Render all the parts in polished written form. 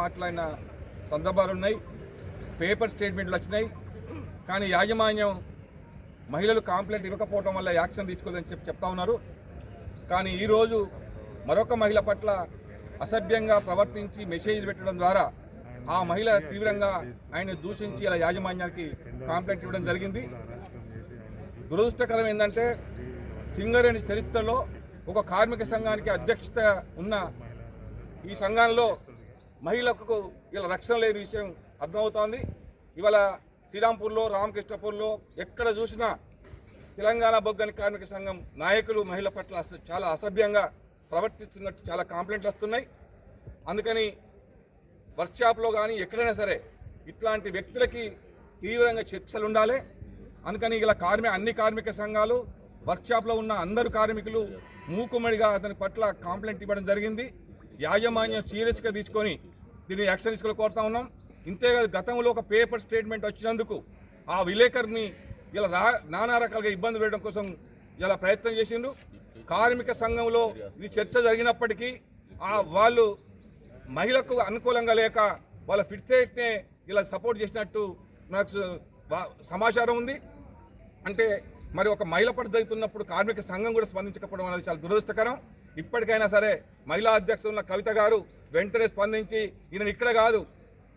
మాట్లాడిన సందర్భాలు ఉన్నాయి, పేపర్ స్టేట్మెంట్లు వచ్చినాయి. కానీ యాజమాన్యం మహిళలు కంప్లైంట్ ఇవ్వకపోవడం వల్ల యాక్షన్ తీసుకోలేదని చెప్తా ఉన్నారు. కానీ ఈరోజు మరొక మహిళ పట్ల అసభ్యంగా ప్రవర్తించి మెసేజ్ పెట్టడం ద్వారా ఆ మహిళ తీవ్రంగా ఆయన దూషించి ఇలా యాజమాన్యానికి కంప్లైంట్ ఇవ్వడం జరిగింది. దురదృష్టకరం ఏంటంటే సింగరేణి చరిత్రలో ఒక కార్మిక సంఘానికి అధ్యక్షత ఉన్న ఈ సంఘంలో మహిళలకు ఇలా రక్షణ లేని విషయం అర్థమవుతోంది. ఇవాళ శ్రీరాంపూర్లో, రామకృష్ణపూర్లో ఎక్కడ చూసినా తెలంగాణ బొగ్గని కార్మిక సంఘం నాయకులు మహిళ పట్ల చాలా అసభ్యంగా ప్రవర్తిస్తున్నట్టు చాలా కంప్లైంట్లు వస్తున్నాయి. అందుకని వర్క్షాప్లో కానీ ఎక్కడైనా సరే ఇట్లాంటి వ్యక్తులకి తీవ్రంగా చర్చలు ఉండాలి. అందుకని ఇలా అన్ని కార్మిక సంఘాలు వర్క్షాప్లో ఉన్న అందరు కార్మికులు మూకుమ్మడిగా అతని పట్ల కంప్లైంట్ ఇవ్వడం జరిగింది. యాజమాన్యం సీరియస్గా తీసుకొని దీన్ని యాక్షన్ తీసుకోవాలి కోరుతా ఉన్నాం. ఇంతేకాదు, గతంలో ఒక పేపర్ స్టేట్మెంట్ వచ్చినందుకు ఆ విలేకరిని ఇలా నానా రకాలుగా ఇబ్బంది పెట్టడం కోసం ఇలా ప్రయత్నం చేసిండు. కార్మిక సంఘంలో ఇది చర్చ జరిగినప్పటికీ వాళ్ళు మహిళకు అనుకూలంగా లేక వాళ్ళ ఫిట్సేట్నే ఇలా సపోర్ట్ చేసినట్టు నాకు సమాచారం ఉంది. అంటే మరి ఒక మహిళ పట్ల జరుగుతున్నప్పుడు కార్మిక సంఘం కూడా స్పందించకపోవడం అనేది చాలా దురదృష్టకరం. ఇప్పటికైనా సరే మహిళా అధ్యక్షులు కవిత గారు వెంటనే స్పందించి ఈయన ఇక్కడ కాదు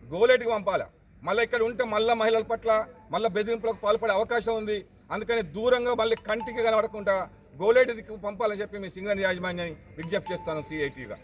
గోలేటికి పంపాలి. మళ్ళీ ఇక్కడ ఉంటే మళ్ళీ మహిళల పట్ల మళ్ళీ బెదిరింపులకు పాల్పడే అవకాశం ఉంది. అందుకని దూరంగా మళ్ళీ కంటికి కనబడకుండా గోలేటికి పంపాలని చెప్పి మీ సింగరేణి యాజమాన్యాన్ని విజ్ఞప్తి చేస్తాను సిఐటిగా.